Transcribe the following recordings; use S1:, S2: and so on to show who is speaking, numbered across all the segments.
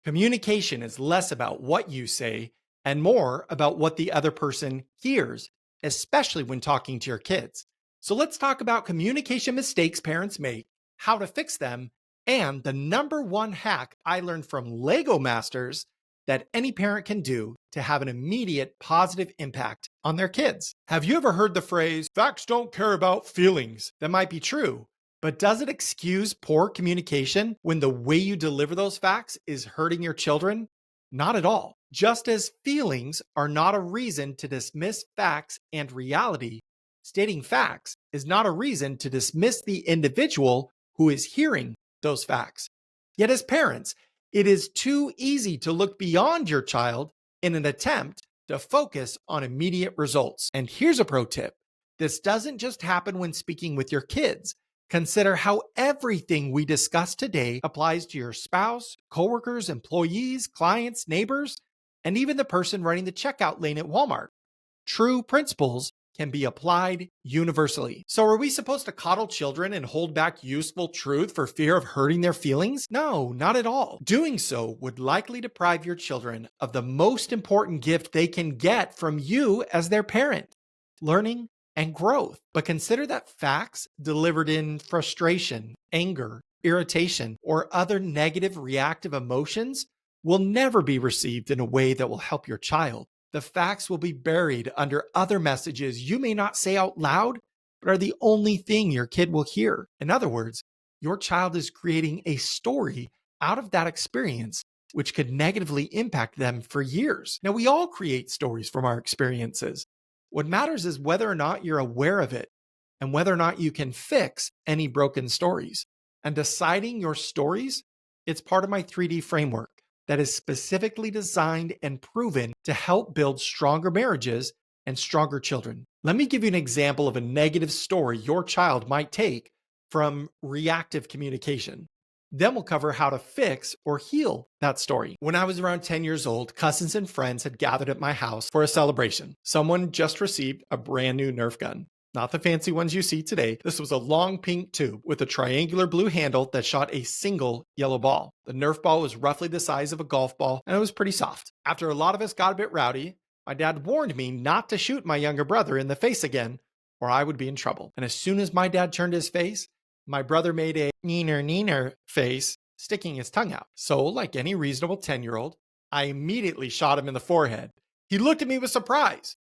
S1: Communication is less about what you say and more about what the other person hears, especially when talking to your kids. So let's talk about communication mistakes parents make, how to fix them, and the number one hack I learned from Lego Masters that any parent can do to have an immediate positive impact on their kids. Have you ever heard the phrase, facts don't care about feelings? That might be true, but does it excuse poor communication when the way you deliver those facts is hurting your children? Not at all. Just as feelings are not a reason to dismiss facts and reality, stating facts is not a reason to dismiss the individual who is hearing those facts. Yet, as parents, it is too easy to look beyond your child in an attempt to focus on immediate results. And here's a pro tip: this doesn't just happen when speaking with your kids. Consider how everything we discuss today applies to your spouse, coworkers, employees, clients, neighbors, and even the person running the checkout lane at Walmart. True principles can be applied universally. So, are we supposed to coddle children and hold back useful truth for fear of hurting their feelings? No, not at all. Doing so would likely deprive your children of the most important gift they can get from you as their parent: learning and growth. But consider that facts delivered in frustration, anger, irritation, or other negative reactive emotions will never be received in a way that will help your child. The facts will be buried under other messages you may not say out loud, but are the only thing your kid will hear. In other words, your child is creating a story out of that experience, which could negatively impact them for years. Now, we all create stories from our experiences. What matters is whether or not you're aware of it and whether or not you can fix any broken stories. And deciding your stories, it's part of my 3D framework that is specifically designed and proven to help build stronger marriages and stronger children. Let me give you an example of a negative story your child might take from reactive communication. Then we'll cover how to fix or heal that story. When I was around 10 years old, cousins and friends had gathered at my house for a celebration. Someone just received a brand new Nerf gun. Not the fancy ones you see today. This was a long pink tube with a triangular blue handle that shot a single yellow ball. The Nerf ball was roughly the size of a golf ball, and it was pretty soft. After a lot of us got a bit rowdy, my dad warned me not to shoot my younger brother in the face again, or I would be in trouble. And as soon as my dad turned his face, my brother made a neener face, sticking his tongue out. So, like any reasonable 10-year-old, I immediately shot him in the forehead. He looked at me with surprise,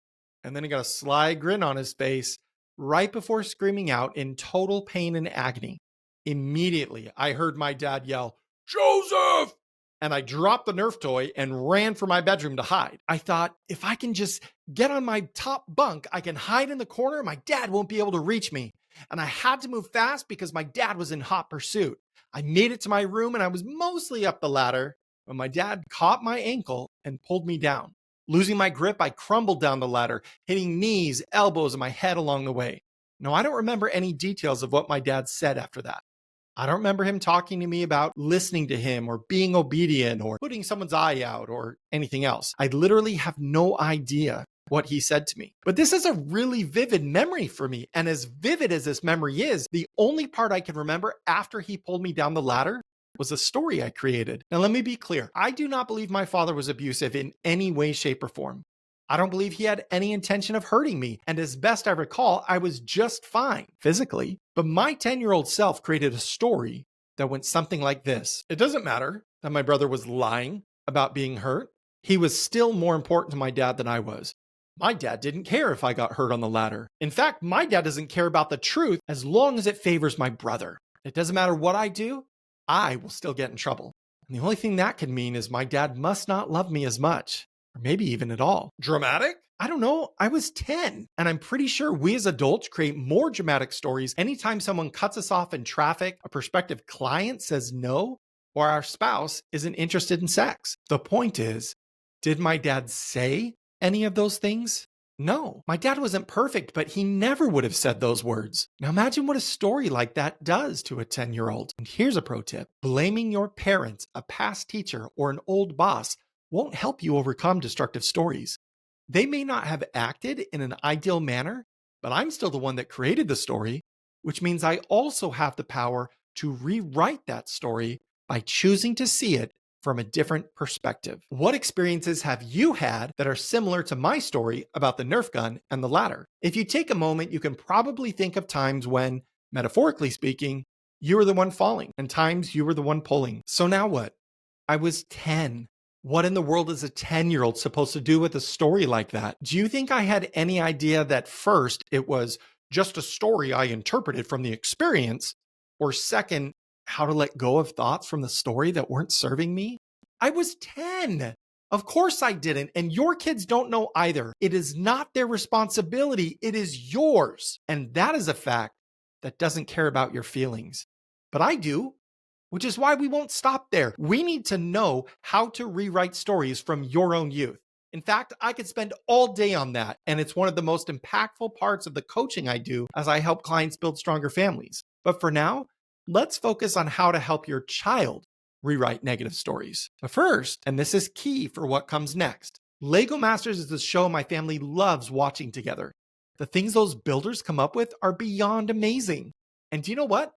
S1: and then he got a sly grin on his face right before screaming out in total pain and agony. Immediately, I heard my dad yell, "Joseph!" And I dropped the Nerf toy and ran for my bedroom to hide. I thought, if I can just get on my top bunk, I can hide in the corner, my dad won't be able to reach me. And I had to move fast because my dad was in hot pursuit. I made it to my room and I was mostly up the ladder when my dad caught my ankle and pulled me down. Losing my grip, I crumbled down the ladder, hitting knees, elbows, and my head along the way. No, I don't remember any details of what my dad said after that. I don't remember him talking to me about listening to him or being obedient or putting someone's eye out or anything else. I literally have no idea what he said to me. But this is a really vivid memory for me. And as vivid as this memory is, the only part I can remember after he pulled me down the ladder was a story I created. Now, let me be clear. I do not believe my father was abusive in any way, shape, or form. I don't believe he had any intention of hurting me. And as best I recall, I was just fine physically. But my 10-year-old self created a story that went something like this. It doesn't matter that my brother was lying about being hurt. He was still more important to my dad than I was. My dad didn't care if I got hurt on the ladder. In fact, my dad doesn't care about the truth as long as it favors my brother. It doesn't matter what I do, I will still get in trouble. And the only thing that can mean is my dad must not love me as much, or maybe even at all. Dramatic? I don't know. I was 10, and I'm pretty sure we as adults create more dramatic stories anytime someone cuts us off in traffic, a prospective client says no, or our spouse isn't interested in sex. The point is, did my dad say any of those things? No, my dad wasn't perfect, but he never would have said those words. Now imagine what a story like that does to a 10-year-old. And here's a pro tip. Blaming your parents, a past teacher, or an old boss won't help you overcome destructive stories. They may not have acted in an ideal manner, but I'm still the one that created the story, which means I also have the power to rewrite that story by choosing to see it from a different perspective. What experiences have you had that are similar to my story about the Nerf gun and the ladder? If you take a moment, you can probably think of times when, metaphorically speaking, you were the one falling and times you were the one pulling. So now what? I was 10. What in the world is a 10-year-old supposed to do with a story like that? Do you think I had any idea that first it was just a story I interpreted from the experience, or second, how to let go of thoughts from the story that weren't serving me? I was 10. Of course I didn't, and your kids don't know either. It is not their responsibility, it is yours. And that is a fact that doesn't care about your feelings. But I do, which is why we won't stop there. We need to know how to rewrite stories from your own youth. In fact, I could spend all day on that, and it's one of the most impactful parts of the coaching I do as I help clients build stronger families. But for now, let's focus on how to help your child rewrite negative stories. But first, and this is key for what comes next, Lego Masters is a show my family loves watching together. The things those builders come up with are beyond amazing. And do you know what?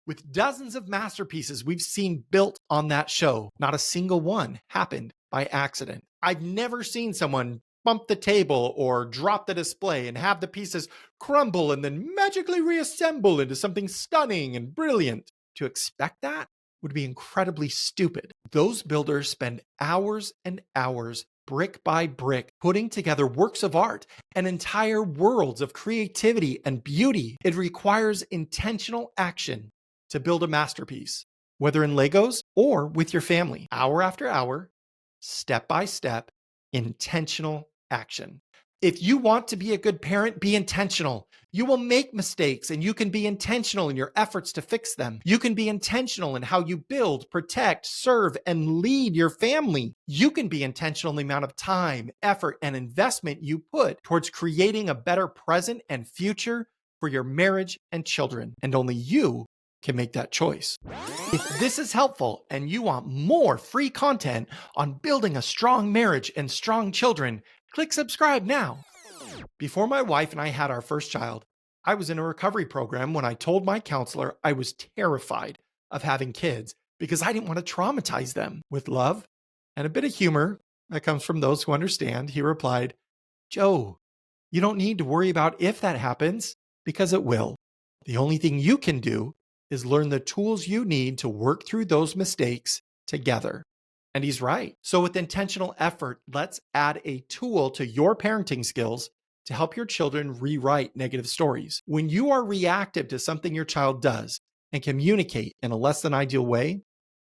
S1: With dozens of masterpieces we've seen built on that show, not a single one happened by accident. I've never seen someone bump the table or drop the display and have the pieces crumble and then magically reassemble into something stunning and brilliant. To expect that would be incredibly stupid. Those builders spend hours and hours, brick by brick, putting together works of art and entire worlds of creativity and beauty. It requires intentional action to build a masterpiece, whether in Legos or with your family. Hour after hour, step by step, intentional action. If you want to be a good parent, be intentional. You will make mistakes and you can be intentional in your efforts to fix them. You can be intentional in how you build, protect, serve, and lead your family. You can be intentional in the amount of time, effort, and investment you put towards creating a better present and future for your marriage and children. And only you can make that choice. If this is helpful and you want more free content on building a strong marriage and strong children, click subscribe now. Before my wife and I had our first child, I was in a recovery program when I told my counselor I was terrified of having kids because I didn't want to traumatize them. With love and a bit of humor that comes from those who understand, he replied, "Joe, you don't need to worry about if that happens because it will. The only thing you can do is learn the tools you need to work through those mistakes together." And he's right. So with intentional effort, let's add a tool to your parenting skills to help your children rewrite negative stories. When you are reactive to something your child does and communicate in a less than ideal way,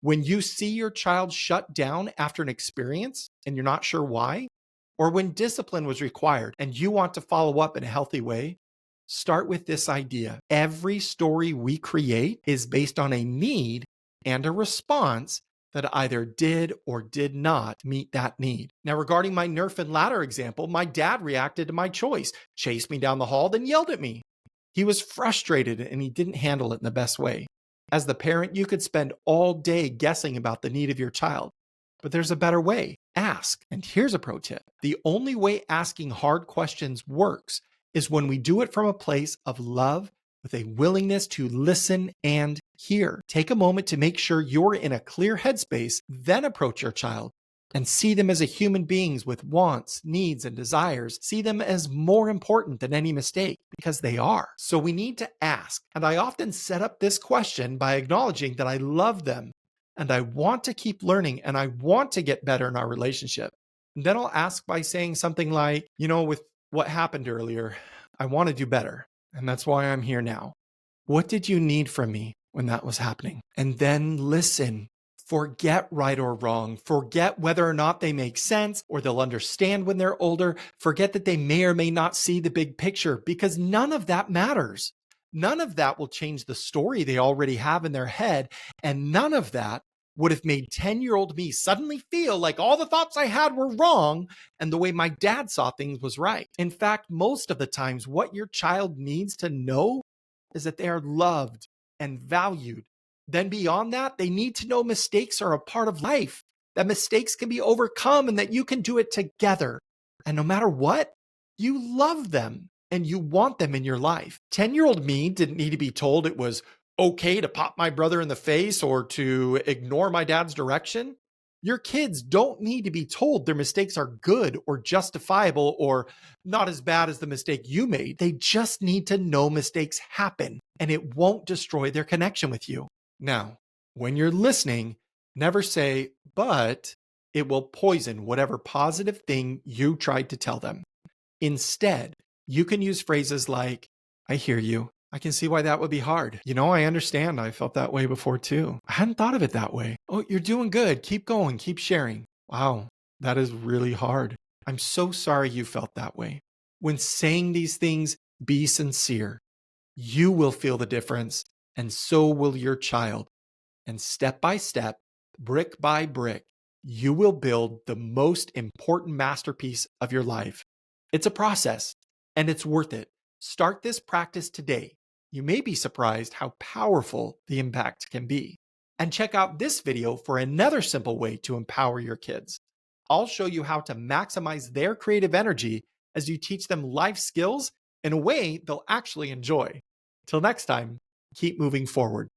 S1: when you see your child shut down after an experience and you're not sure why, or when discipline was required and you want to follow up in a healthy way, start with this idea. Every story we create is based on a need and a response that either did or did not meet that need. Now, regarding my Nerf and ladder example, my dad reacted to my choice, chased me down the hall, then yelled at me. He was frustrated and he didn't handle it in the best way. As the parent, you could spend all day guessing about the need of your child. But there's a better way. Ask. And here's a pro tip. The only way asking hard questions works is when we do it from a place of love with a willingness to listen and hear. Take a moment to make sure you're in a clear headspace, then approach your child and see them as a human beings with wants, needs, and desires. See them as more important than any mistake because they are. So we need to ask. And I often set up this question by acknowledging that I love them and I want to keep learning and I want to get better in our relationship. And then I'll ask by saying something like, with what happened earlier, I want to do better. And that's why I'm here now. What did you need from me when that was happening? And then listen. Forget right or wrong. Forget whether or not they make sense or they'll understand when they're older. Forget that they may or may not see the big picture because none of that matters. None of that will change the story they already have in their head. And none of that would have made 10-year-old me suddenly feel like all the thoughts I had were wrong and the way my dad saw things was right. In fact, most of the times, what your child needs to know is that they are loved and valued. Then beyond that, they need to know mistakes are a part of life, that mistakes can be overcome and that you can do it together. And no matter what, you love them and you want them in your life. 10-year-old me didn't need to be told it was okay to pop my brother in the face or to ignore my dad's direction. Your kids don't need to be told their mistakes are good or justifiable or not as bad as the mistake you made. They just need to know mistakes happen and it won't destroy their connection with you. Now, when you're listening, never say, but it will poison whatever positive thing you tried to tell them. Instead, you can use phrases like, I hear you. I can see why that would be hard. I understand. I felt that way before too. I hadn't thought of it that way. Oh, you're doing good. Keep going. Keep sharing. Wow, that is really hard. I'm so sorry you felt that way. When saying these things, be sincere. You will feel the difference, and so will your child. And step by step, brick by brick, you will build the most important masterpiece of your life. It's a process, and it's worth it. Start this practice today. You may be surprised how powerful the impact can be. And check out this video for another simple way to empower your kids. I'll show you how to maximize their creative energy as you teach them life skills in a way they'll actually enjoy. Till next time, keep moving forward.